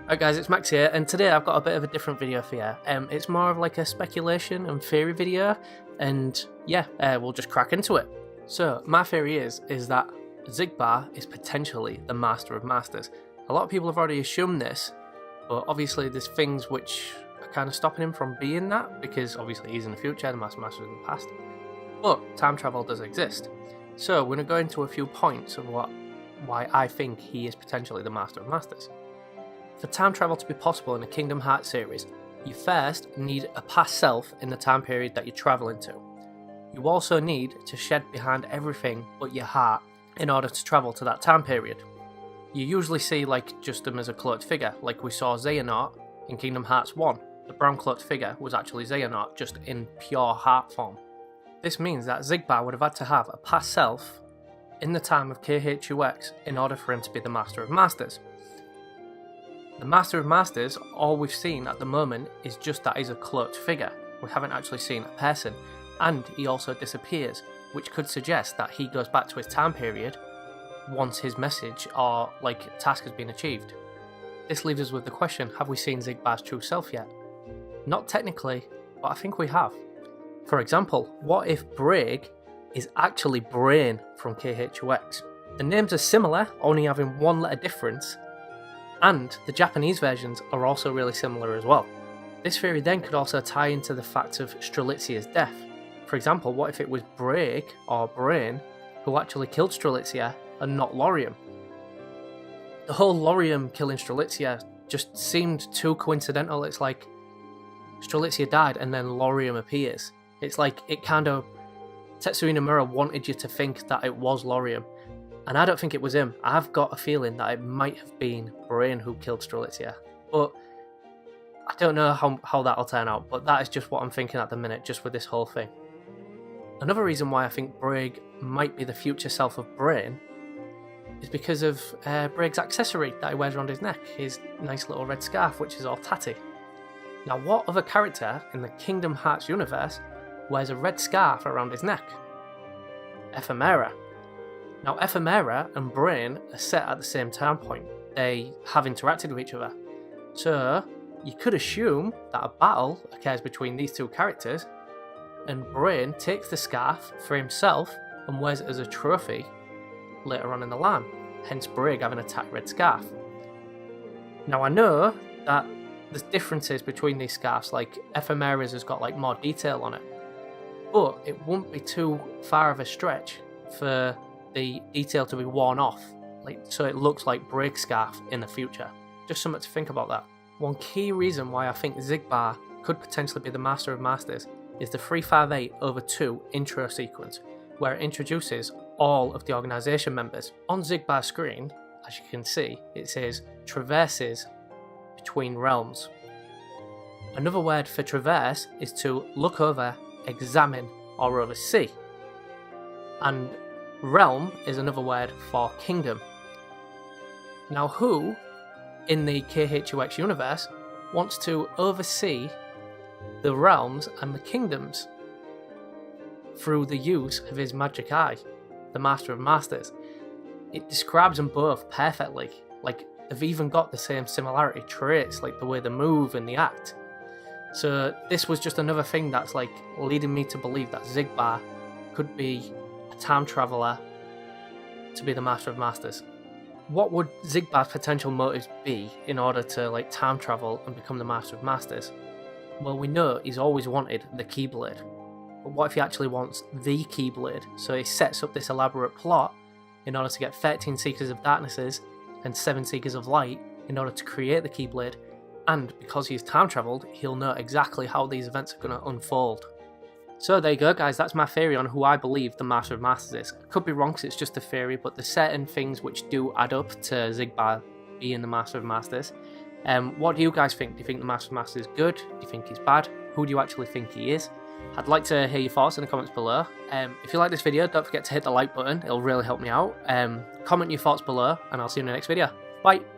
Alright guys, it's Max here, and today I've got a bit of a different video for you. It's more of like a speculation and theory video, and yeah, we'll just crack into it. So, my theory is that Xigbar is potentially the Master of Masters. A lot of people have already assumed this, but obviously there's things which are kind of stopping him from being that, because obviously he's in the future, the Master of Masters in the past. But time travel does exist. So, we're going to go into a few points of why I think he is potentially the Master of Masters. For time travel to be possible in the Kingdom Hearts series, you first need a past self in the time period that you're travelling to. You also need to shed behind everything but your heart in order to travel to that time period. You usually see just him as a cloaked figure, like we saw Xehanort in Kingdom Hearts 1. The brown cloaked figure was actually Xehanort, just in pure heart form. This means that Xigbar would have had to have a past self in the time of KHUX in order for him to be the Master of Masters. The Master of Masters, all we've seen at the moment is just that he's a cloaked figure. We haven't actually seen a person, and he also disappears, which could suggest that he goes back to his time period once his message or task has been achieved. This leaves us with the question, have we seen Xigbar's true self yet? Not technically, but I think we have. For example, what if Braig is actually Brain from KHUX? The names are similar, only having one letter difference, and the Japanese versions are also really similar as well. This theory then could also tie into the fact of Strelitzia's death. For example, what if it was Braig, or Brain, who actually killed Strelitzia and not Lauriam? The whole Lauriam killing Strelitzia just seemed too coincidental. It's like Strelitzia died and then Lauriam appears. It's like Tetsuya Nomura wanted you to think that it was Lauriam. And I don't think it was him. I've got a feeling that it might have been Brain who killed Strelitzia. But I don't know how that'll turn out, but that is just what I'm thinking at the minute, just with this whole thing. Another reason why I think Braig might be the future self of Brain is because of Braig's accessory that he wears around his neck, his nice little red scarf, which is all tatty. Now, what other character in the Kingdom Hearts universe wears a red scarf around his neck? Ephemera. Now, Ephemera and Brain are set at the same time point. They have interacted with each other. So, you could assume that a battle occurs between these two characters, and Brain takes the scarf for himself and wears it as a trophy later on in the LAN, hence Braig having a tack red scarf. Now, I know that there's differences between these scarves, like Ephemera's has got more detail on it, but it won't be too far of a stretch for the detail to be worn off, so it looks like Braig's scarf in the future. Just something to think about that. One key reason why I think Xigbar could potentially be the Master of Masters is the 358/2 intro sequence, where it introduces all of the organisation members. On Xigbar's screen, as you can see, it says traverses between realms. Another word for traverse is to look over, examine, or oversee. And realm is another word for kingdom. Now, who in the KHUX universe wants to oversee the realms and the kingdoms through the use of his magic eye, the Master of Masters? It describes them both perfectly. They've even got the same similarity traits, like the way they move and the act. So this was just another thing that's leading me to believe that Xigbar could be a time traveller to be the Master of Masters. What would Xigbar's potential motives be in order to time travel and become the Master of Masters? Well, we know he's always wanted the Keyblade, but what if he actually wants the Keyblade? So he sets up this elaborate plot in order to get 13 Seekers of Darknesses and 7 Seekers of Light in order to create the Keyblade, and because he's time travelled, he'll know exactly how these events are going to unfold. So there you go guys, that's my theory on who I believe the Master of Masters is. I could be wrong because it's just a theory, but there's certain things which do add up to Xigbar being the Master of Masters. What do you guys think? Do you think the Master of Masters is good? Do you think he's bad? Who do you actually think he is? I'd like to hear your thoughts in the comments below. If you like this video, don't forget to hit the like button, it'll really help me out. Comment your thoughts below, and I'll see you in the next video. Bye!